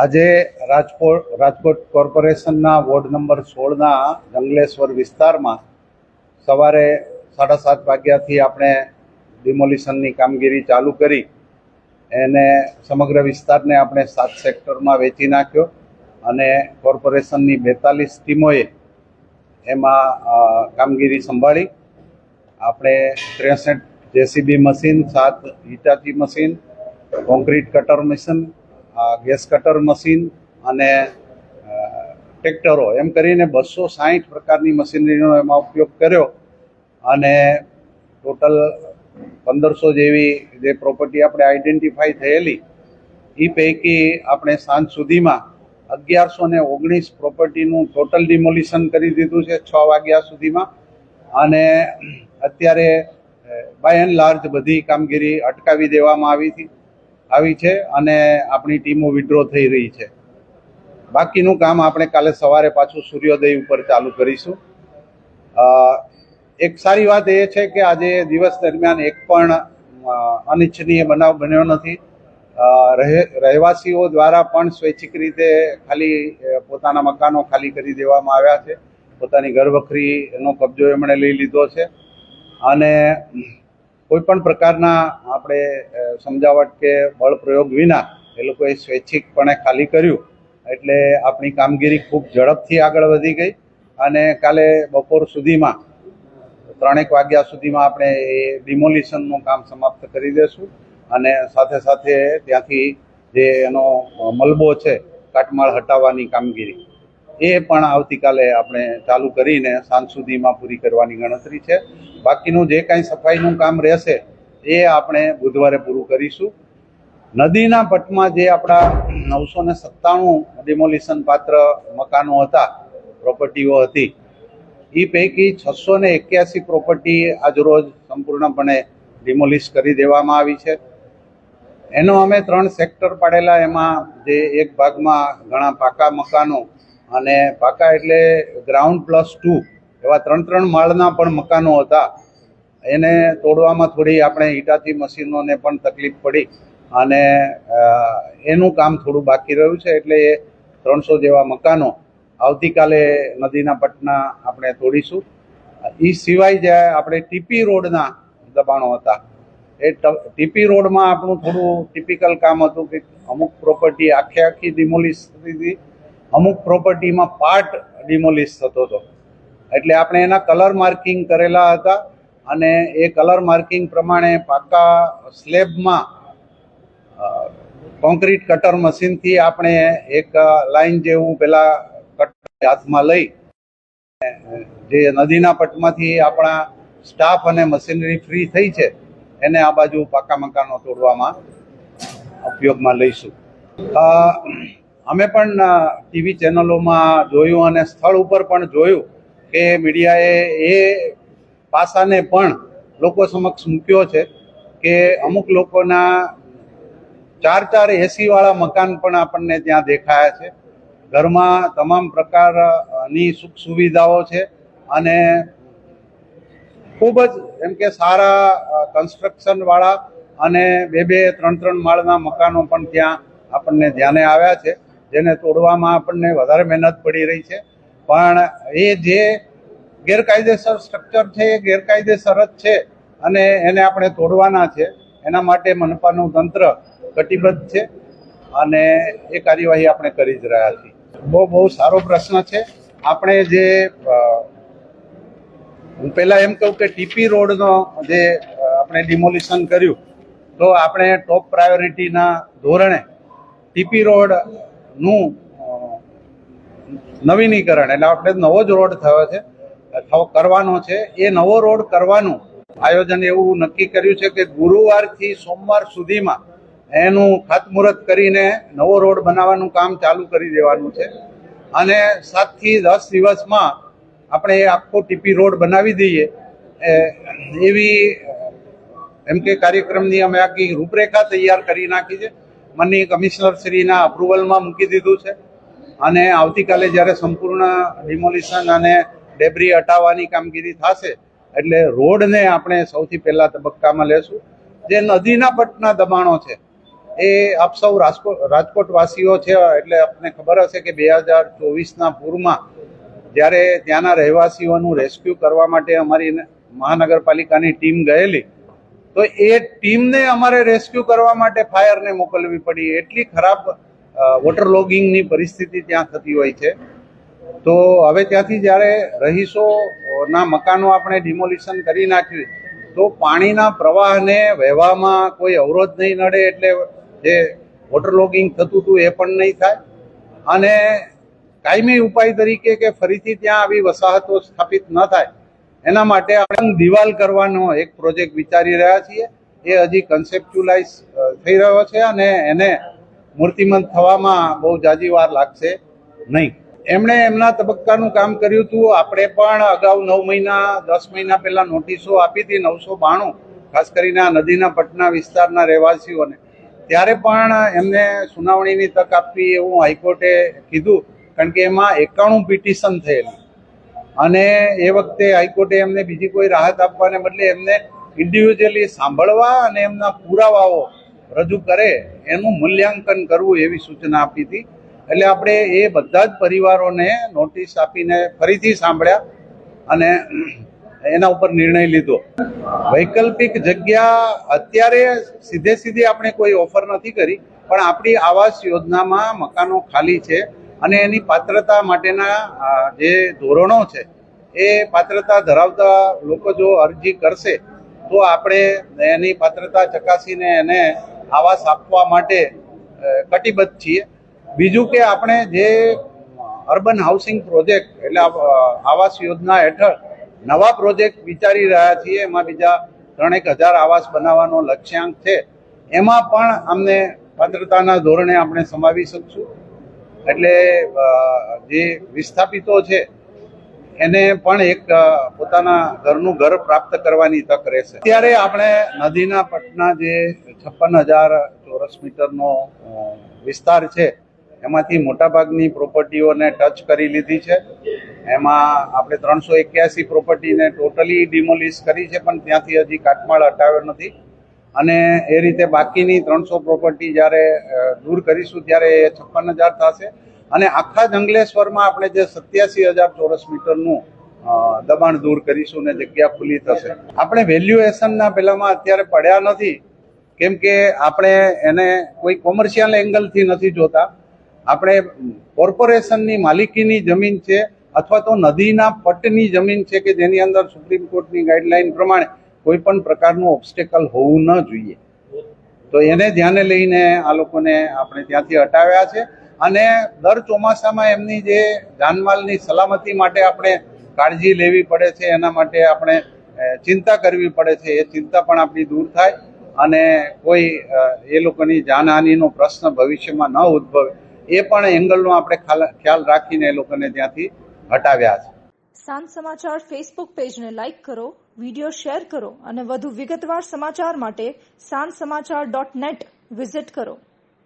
આજે રાજકોટ કોર્પોરેશનના ward number 16ના Jangleshwar વિસ્તારમાં સવારે 7:30 વાગ્યાથી આપણે ડિમોલિશનની કામગીરી ચાલુ કરી એને સમગ્ર વિસ્તારને આપણે 7 સેક્ટરમાં વહેંચી નાખ્યો અને કોર્પોરેશનની 42 ટીમોએ એમાં કામગીરી સંભાળી. આપણે 63 JCB machine, 7 Hitachi machine, concrete cutter machine, gas cutter machine અને ટ્રેક્ટરો એમ કરીને 260 પ્રકારની મશીનરીનો એમાં ઉપયોગ કર્યો અને ટોટલ 1500 જેવી જે પ્રોપર્ટી આપણે આઈડેન્ટિફાઈ થયેલી એ પૈકી આપણે સાંજ સુધીમાં 1119 પ્રોપર્ટીનું ટોટલ ડિમોલિશન કરી દીધું છે 6 વાગ્યા સુધીમાં. અને અત્યારે બાય એન્ડ લાર્જ બધી કામગીરી અટકાવી દેવામાં આવી છે અને આપણી ટીમો વિડ્રો થઈ રહી છે. બાકીનું કામ આપણે કાલે સવારે પાછું સૂર્યોદય ઉપર ચાલુ કરીશું. એક સારી વાત એ છે કે આજે દિવસ દરમિયાન એક પણ અનિચ્છનીય બનાવ બન્યો નથી. રહેવાસીઓ દ્વારા પણ સ્વૈચ્છિક રીતે ખાલી પોતાના મકાનો ખાલી કરી દેવામાં આવ્યા છે. પોતાની ઘરવખરીનો કબજો એમણે લઈ લીધો છે અને કોઈ પણ પ્રકારના આપણે સમજાવટ કે બળ પ્રયોગ વિના એ લોકોએ સ્વૈચ્છિકપણે ખાલી કર્યું. એટલે આપણી કામગીરી ખૂબ ઝડપથી આગળ વધી ગઈ અને કાલે બપોર સુધીમાં 3 વાગ્યા સુધીમાં આપણે એ ડિમોલિશનનું કામ સમાપ્ત કરી દઈશું અને સાથે સાથે ત્યાંથી જે એનો મલબો છે કાટમાળ હટાવવાની કામગીરી એ પણ આવતીકાલે આપણે ચાલુ કરીને સાંજ સુધીમાં પૂરી કરવાની ગણતરી છે. બાકીનું જે કાંઈ સફાઈનું કામ રહેશે એ આપણે બુધવારે પૂરું કરીશું. નદીના પટમાં જે આપણા 997 ડિમોલિશન પાત્ર મકાનો હતા, પ્રોપર્ટીઓ હતી, એ પૈકી 681 પ્રોપર્ટી આજરોજ સંપૂર્ણપણે ડિમોલિશ કરી દેવામાં આવી છે. એનો અમે 3 સેક્ટર પાડેલા. એમાં જે એક ભાગમાં ઘણા પાકા મકાનો અને પાકા એટલે ગ્રાઉન્ડ +2 એવા 3 માળના પણ મકાનો હતા. એને તોડવામાં થોડી આપણે હિટાચી મશીનોને પણ તકલીફ પડી અને એનું કામ થોડું બાકી રહ્યું છે. એટલે એ 300 જેવા મકાનો આવતીકાલે નદીના પટના આપણે તોડીશું. એ સિવાય જે આપણે ટીપી રોડના દબાણો હતા એ ટીપી રોડમાં આપણું થોડું ટિપિકલ કામ હતું કે અમુક પ્રોપર્ટી આખી ડિમોલિશ થતી હતી, અમુક પ્રોપર્ટીમાં પાર્ટ ડિમોલિશ થતો હતો. એટલે આપણે એના કલર માર્કિંગ કરેલા હતા અને એ કલર માર્કિંગ પ્રમાણે પાકા સ્લેબમાં કોન્ક્રીટ કટર મશીનથી આપણે એક લાઈન જેવું પેલા કટર હાથમાં લઈ જે નદીના પટમાંથી આપણા સ્ટાફ અને મશીનરી ફ્રી થઈ છે એને આ બાજુ પાકા મકાનો તોડવામાં ઉપયોગમાં લઈશું. અમે પણ ટીવી ચેનલોમાં જોયું અને સ્થળ ઉપર પણ જોયું કે મીડિયાએ એ પાસાને પણ લોકો સમક્ષ મૂક્યો છે કે અમુક લોકોના 4 AC-વાળા મકાન પણ આપણને ત્યાં દેખાયા છે. ઘરમાં તમામ પ્રકારની સુખ સુવિધાઓ છે અને ખૂબ જ એમ કે સારા કન્સ્ટ્રક્શનવાળા અને 2-3 માળના મકાનો પણ ત્યાં આપણને ધ્યાને આવ્યા છે, જેને તોડવામાં આપણને વધારે મહેનત પડી રહી છે. પણ એ જે ગેરકાયદેસર સ્ટ્રક્ચર છે એ ગેરકાયદેસર જ છે અને એને આપણે તોડવાના છે. એના માટે મનપાનું તંત્ર કટિબદ્ધ છે અને એ કાર્યવાહી આપણે કરી જ રહ્યા છીએ. બહુ સારો પ્રશ્ન છે. આપણે જે હું પહેલાં એમ કહું કે ટીપી રોડનો જે આપણે ડિમોલિશન કર્યું તો આપણે ટોપ પ્રાયોરિટીના ધોરણે ટીપી રોડનું નવીનીકરણ એટલે આપણે નવો જ રોડ કરવાનો છે. એ નવો રોડ કરવાનું આયોજન એવું નક્કી કર્યું છે કે ગુરુવારથી સોમવાર સુધીમાં એનું ખાતમુહૂર્ત કરીને નવો રોડ બનાવવાનું કામ ચાલુ કરી દેવાનું છે અને 7 થી 10 દિવસમાં આપણે એ આખો ટીપી રોડ બનાવી દઈએ એવી એમ કે કાર્યક્રમની અમે આખી રૂપરેખા તૈયાર કરી નાખી છે. માનનીય કમિશનર શ્રીના અપ્રુવલમાં મૂકી દીધું છે અને આવતીકાલે જ્યારે સંપૂર્ણ ડિમોલિશન અને ડેબ્રી હટાવવાની કામગીરી થશે એટલે રોડને આપણે સૌથી પહેલા તબક્કામાં લેશું. જે નદીના પટના દબાણો છે એ આપ સૌ રાજકોટ વાસીઓ છે એટલે આપને ખબર હશે કે 2024ના પૂરમાં જ્યારે ત્યાંના રહેવાસીઓનું રેસ્ક્યુ કરવા માટે અમારી મહાનગરપાલિકાની ટીમ ગયેલી, તો એ ટીમને અમારે રેસ્ક્યુ કરવા માટે ફાયરને મોકલવી પડી. એટલી ખરાબ વોટર લોગિંગની પરિસ્થિતિ ત્યાં થતી હોય છે. તો હવે ત્યાંથી જ્યારે રહીશોના મકાનો આપણે ડિમોલિશન કરી નાખ્યું, તો પાણીના પ્રવાહને વહેવામાં કોઈ અવરોધ નહીં નડે, એટલે જે વોટર લોગિંગ થતું હતું એ પણ નહીં થાય. અને કાયમી ઉપાય તરીકે કે ફરીથી ત્યાં આવી વસાહતો સ્થાપિત ન થાય એના માટે આપણે દિવાલ કરવાનો એક પ્રોજેક્ટ વિચારી રહ્યા છીએ. એ હજી કન્સેપ્ચ્યુલાઇઝ થઈ રહ્યો છે અને એને મૂર્તિમંત થવામાં બહુ જાજી વાર લાગશે નહીં. એમણે એમના તબક્કાનું કામ કર્યું હતું. આપણે પણ અગાઉ 9 મહિના 10 મહિના પહેલા નોટિસો આપી હતી 992, ખાસ કરીને આ નદીના પટના વિસ્તારના રહેવાસીઓને. ત્યારે પણ એમને સુનાવણીની તક આપવી એવું હાઈકોર્ટે કીધું, કારણ કે એમાં 91 પિટિશન થયેલી અને એ વખતે હાઈકોર્ટે એમને બીજી કોઈ રાહત આપવાને બદલે એમને ઇન્ડિવિજ્યુઅલી સાંભળવા અને એમના પુરાવાઓ રજૂ કરે એનું મૂલ્યાંકન કરવું એવી સૂચના આપી હતી. એટલે આપણે એ બધા જ પરિવારોને નોટિસ આપીને ફરીથી સાંભળ્યા અને એના ઉપર નિર્ણય લીધો. વૈકલ્પિક જગ્યા અત્યારે સીધે આપણે કોઈ ઓફર નથી કરી, પણ આપણી આવાસ યોજનામાં મકાનો ખાલી છે અને એની પાત્રતા માટેના જે ધોરણો છે એ પાત્રતા ધરાવતા લોકો જો અરજી કરશે તો આપણે એની પાત્રતા ચકાસીને એને આવાસ આપવા માટે કટિબદ્ધ છીએ. બીજું કે આપણે જે અર્બન હાઉસિંગ પ્રોજેક્ટ એટલે આવાસ યોજના હેઠળ નવા પ્રોજેક્ટ વિચારી રહ્યા છીએ, એમાં બીજા 3,000 આવાસ બનાવવાનો લક્ષ્યાંક છે. એમાં પણ અમને પાત્રતાના ધોરણે આપણે સમાવી શકશું. એટલે જે વિસ્થાપિતો છે એને પણ એક પોતાના ઘર પ્રાપ્ત કરવાની તક રહેશે. અત્યારે આપણે નદીના પટના જે 56,000 ચોરસ મીટરનો વિસ્તાર છે એમાંથી મોટાભાગની પ્રોપર્ટીઓને ટચ કરી લીધી છે. એમાં આપણે 381 પ્રોપર્ટીને ટોટલી ડિમોલિશ કરી છે, પણ ત્યાંથી હજી કાટમાળ હટાવ્યો નથી. અને એ રીતે બાકીની 300 પ્રોપર્ટી જ્યારે દૂર કરીશું ત્યારે એ 56,000 થશે. અને આખા જંગલેશ્વરમાં આપણે જે 87,000 ચોરસ મીટરનું દબાણ દૂર કરીશું ને જગ્યા ખુલ્લી થશે. આપણે વેલ્યુએશનના પેલામાં અત્યારે પડ્યા નથી, કેમ કે આપણે એને કોઈ કોમર્શિયલ એંગલથી નથી જોતા. આપણે કોર્પોરેશનની માલિકીની જમીન છે અથવા તો નદીના પટની જમીન છે કે જેની અંદર સુપ્રીમ કોર્ટની ગાઈડલાઈન પ્રમાણે કોઈ પણ પ્રકારનું ઓબ્સ્ટેકલ હોવું ન જોઈએ. તો એને ધ્યાને લઈને આ લોકોને આપણે ત્યાંથી હટાવ્યા છે. અને દર ચોમાસામાં એમની જે જાનમાલની સલામતી માટે આપણે કાળજી લેવી પડે છે, એના માટે આપણે ચિંતા કરવી પડે છે. એ ચિંતા પણ આપણી દૂર થાય અને કોઈ એ લોકોની જાનહાનિનો પ્રશ્ન ભવિષ્યમાં ન ઉદ્ભવે એ પણ એંગલનો આપણે ખ્યાલ રાખીને એ લોકોને ત્યાંથી હટાવ્યા છે. સાંજ સમાચાર ફેસબુક પેજને લાઇક કરો, વિડીયો શેર કરો અને વધુ વિગતવાર સમાચાર માટે sanssamachar.net વિઝિટ કરો.